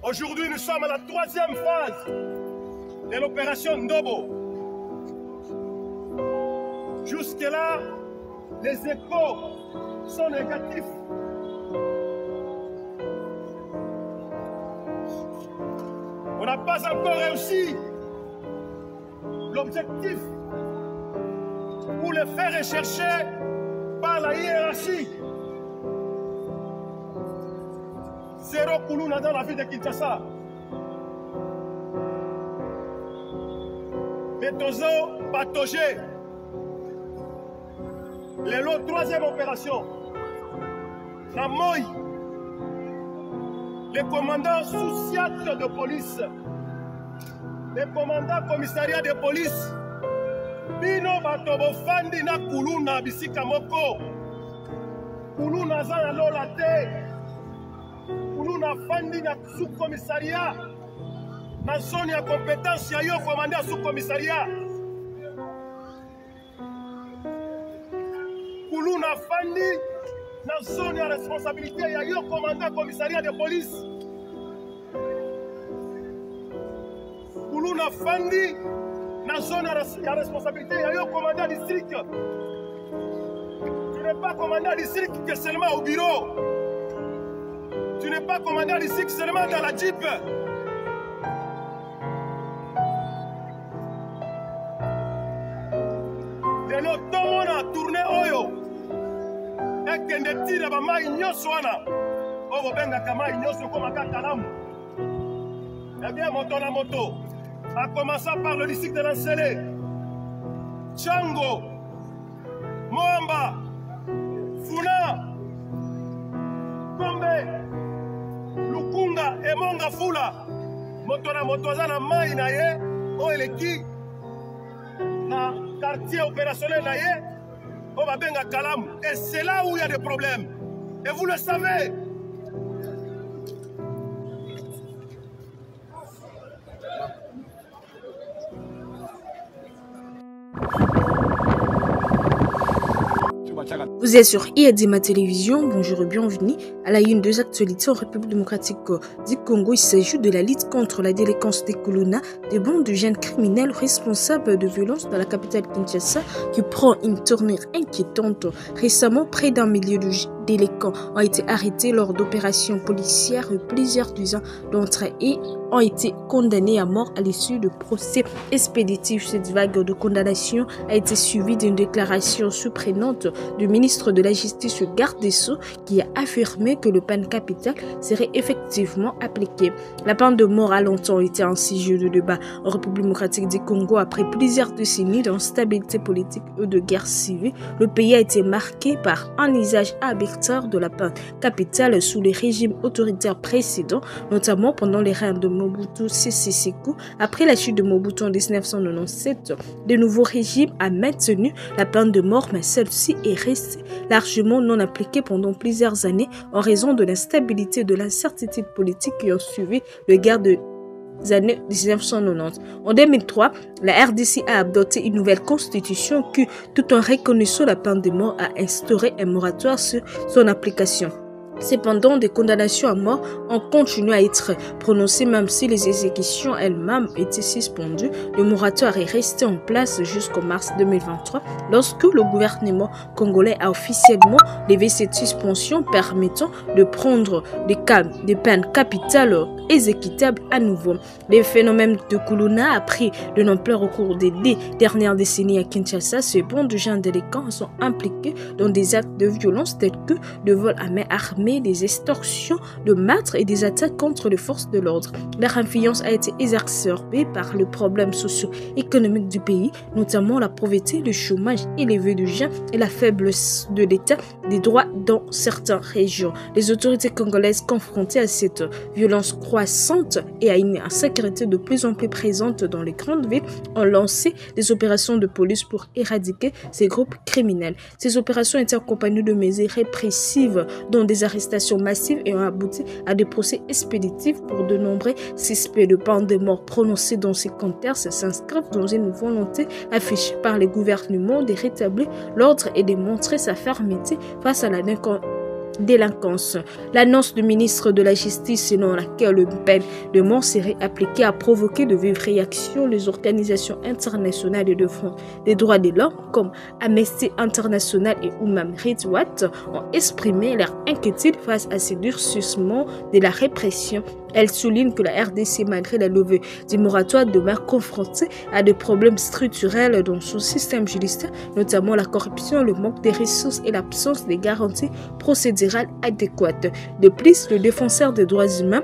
Aujourd'hui, nous sommes à la troisième phase de l'opération Ndobo. Jusque-là, les échos sont négatifs. On n'a pas encore réussi l'objectif pour le faire rechercher par la hiérarchie. Zéro Koulouna dans la ville de Kinshasa. Betozo patogé. Le troisième opération. La Moï. Le commandant sous-siège de police. Le commandant commissariat de police. Bino batobo fandi na Koulouna bisika moko. Koulouna zana lola te. Koulouna fandi na sous-commissariat. Na zone ya compétence ya yo commandant sous-commissariat. Koulouna fandi na zone ya responsabilité ya yo commandant commissariat de police. Koulouna fandi na zone ya responsabilité ya yo commandant district. Tu n'es pas commandant district que seulement au bureau. Tu n'es pas commandant district seulement dans la Jeep. De nos tomons à tourner oyo. Et que ne tire ba mai nyoso wana. Obo benga kama nyoso comme kakalamu. Eh bien, moto na moto. En commençant par le district de Lansele, Tchango, Moamba, Funa, Kombe, Lukunga et Mongafula. Motona Motozana Mai Naye, Oeleki, na quartier opérationnel Naye, Obabenga Kalam. Et c'est là où il y a des problèmes. Et vous le savez. Vous êtes sur IADIMA Télévision, bonjour et bienvenue à la une des actualités en République démocratique du Congo. Il s'agit de la lutte contre la délinquance des Koulouna, des bandes de jeunes criminels responsables de violences dans la capitale Kinshasa qui prend une tournure inquiétante. Récemment, près d'un millier de délinquants ont été arrêtés lors d'opérations policières et plusieurs dizaines d'entre eux ont été condamnés à mort à l'issue de procès expéditifs. Cette vague de condamnation a été suivie d'une déclaration surprenante du ministre de la Justice, garde des Sceaux, qui a affirmé que le peine capitale serait effectivement appliqué. La peine de mort a longtemps été un sujet de débat en République démocratique du Congo. Après plusieurs décennies d'instabilité politique et de guerre civile, le pays a été marqué par un usage arbitraire de la peine capitale sous les régimes autoritaires précédents, notamment pendant les règnes de Mobutu Sese Seko. Après la chute de Mobutu en 1997, de nouveaux régimes a maintenu la peine de mort, mais celle-ci est restée largement non appliquée pendant plusieurs années en raison de l'instabilité et de l'incertitude politique qui ont suivi le guerre de années 1990. En 2003, la RDC a adopté une nouvelle constitution qui, tout en reconnaissant la peine de mort, a instauré un moratoire sur son application. Cependant, des condamnations à mort ont continué à être prononcées même si les exécutions elles-mêmes étaient suspendues. Le moratoire est resté en place jusqu'en mars 2023 lorsque le gouvernement congolais a officiellement levé cette suspension permettant de prendre des peines capitales exécutables à nouveau. Les phénomènes de Koulouna a pris de l'ampleur au cours des dernières décennies à Kinshasa. Ces bandes de jeunes délinquants sont impliqués dans des actes de violence tels que de vol à main armée, des extorsions, de meurtres et des attaques contre les forces de l'ordre. Leur influence a été exacerbée par le problème socio-économique du pays, notamment la pauvreté, le chômage élevé de jeunes et la faiblesse de l'état des droits dans certaines régions. Les autorités congolaises confrontées à cette violence croissante et à une insécurité de plus en plus présente dans les grandes villes ont lancé des opérations de police pour éradiquer ces groupes criminels. Ces opérations étaient accompagnées de mesures répressives dont des arrestations massives et ont abouti à des procès expéditifs pour de nombreux suspects. De peine de mort prononcées dans ces contextes s'inscrivent dans une volonté affichée par les gouvernements de rétablir l'ordre et de montrer sa fermeté face à la délinquance. L'annonce du ministre de la Justice selon laquelle une peine de mort serait appliquée a provoqué de vives réactions. Les organisations internationales de défense des droits de l'homme comme Amnesty International et Human Rights Watch ont exprimé leur inquiétude face à ces durcissements de la répression. Elle souligne que la RDC, malgré la levée du moratoire, demeure confrontée à des problèmes structurels dans son système judiciaire, notamment la corruption, le manque de ressources et l'absence de garanties procédurales adéquates. De plus, le défenseur des droits humains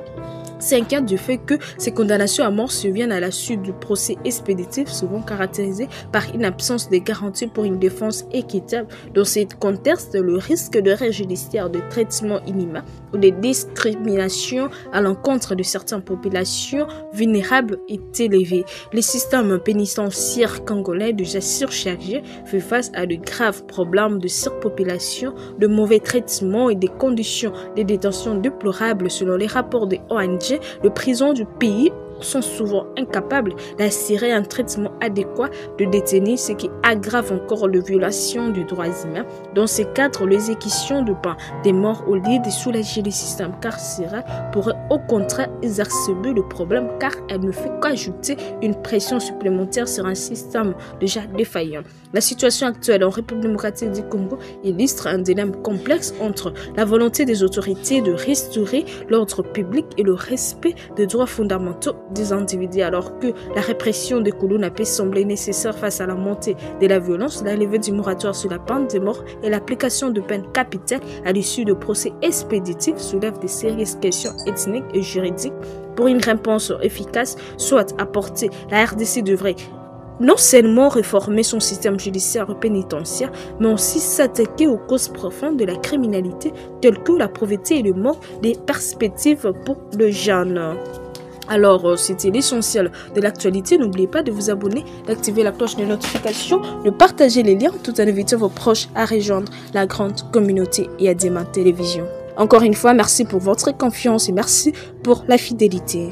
s'inquiète du fait que ces condamnations à mort surviennent à la suite du procès expéditif, souvent caractérisé par une absence de garantie pour une défense équitable. Dans ce contexte, le risque d'erreur judiciaire, de traitement inhumain ou de discrimination à l'encontre de certaines populations vulnérables est élevé. Le système pénitentiaire congolais, déjà surchargé, fait face à de graves problèmes de surpopulation, de mauvais traitements et des conditions de détention déplorables selon les rapports des ONG. Les prisons du pays sont souvent incapables d'assurer un traitement adéquat de détenus, ce qui aggrave encore les violations des droits humains. Dans ce cadre, l'exécution de peine des morts au lieu de soulager le système carcéral pourrait au contraire exacerber le problème car elle ne fait qu'ajouter une pression supplémentaire sur un système déjà défaillant. La situation actuelle en République démocratique du Congo illustre un dilemme complexe entre la volonté des autorités de restaurer l'ordre public et le respect des droits fondamentaux des individus. Alors que la répression de Koulouna peut sembler nécessaire face à la montée de la violence, la levée du moratoire sur la peine de mort et l'application de peines capitales à l'issue de procès expéditifs soulèvent de sérieuses questions ethniques et juridiques. Pour une réponse efficace, soit apportée, la RDC devrait non seulement réformer son système judiciaire et pénitentiaire, mais aussi s'attaquer aux causes profondes de la criminalité, telles que la pauvreté et le manque des perspectives pour le jeune. Alors, c'était l'essentiel de l'actualité. N'oubliez pas de vous abonner, d'activer la cloche de notification, de partager les liens tout en invitant vos proches à rejoindre la grande communauté Yadema Télévision. Encore une fois, merci pour votre confiance et merci pour la fidélité.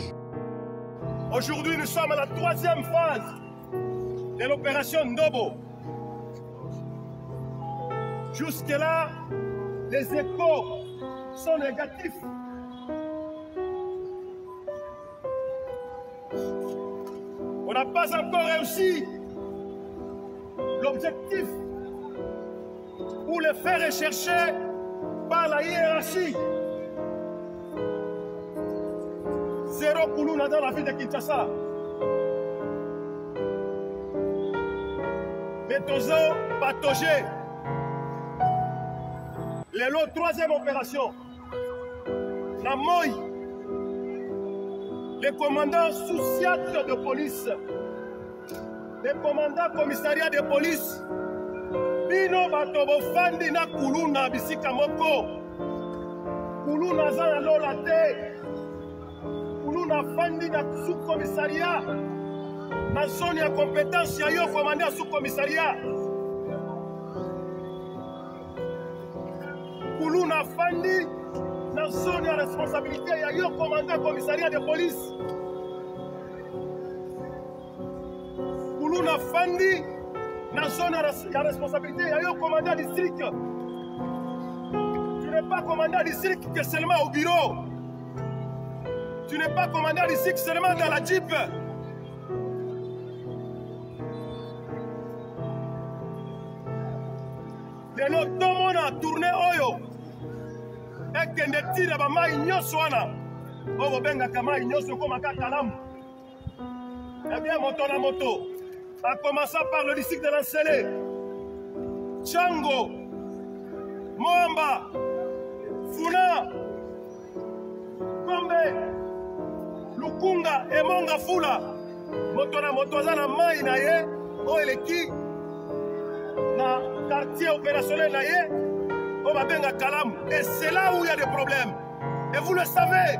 Aujourd'hui, nous sommes à la troisième phase de l'opération Ndobo. Jusque-là, les échos sont négatifs. On n'a pas encore réussi l'objectif ou le faire rechercher par la hiérarchie. Zéro Koulouna dans la ville de Kinshasa. Metozo patogé. La troisième opération. La Moï. Les commandants sous-sièges de police, les commandants commissariat de police, bino batobo fandi na Koulouna bisika moko, Koulouna za na lola te, Koulouna fandi na sous-commissariat, na zone ya compétence ya yo commandant sous-commissariat, Koulouna fandi na zone ya responsabilité ya yo commandant commissariat de police. Koulouna fandi na zone ya responsabilité ya yo commandant district. Tu n'es pas commandant district que seulement au bureau. Tu n'es pas commandant district seulement dans la Jeep. Lelo tomo na tournée oyo. Ekende tira ba mai nyonso wana oyo bengaka mai nyonso koma kaka lamu. Eh bien, moto na moto, en commençant par le district de Lansele, Tchango, Moamba, Funa, Kombe, Lukunga et Monga Fula. Moto na moto aza na mai na ye oyo eleki na quartier opérationnel na ye. Et c'est là où il y a des problèmes. Et vous le savez.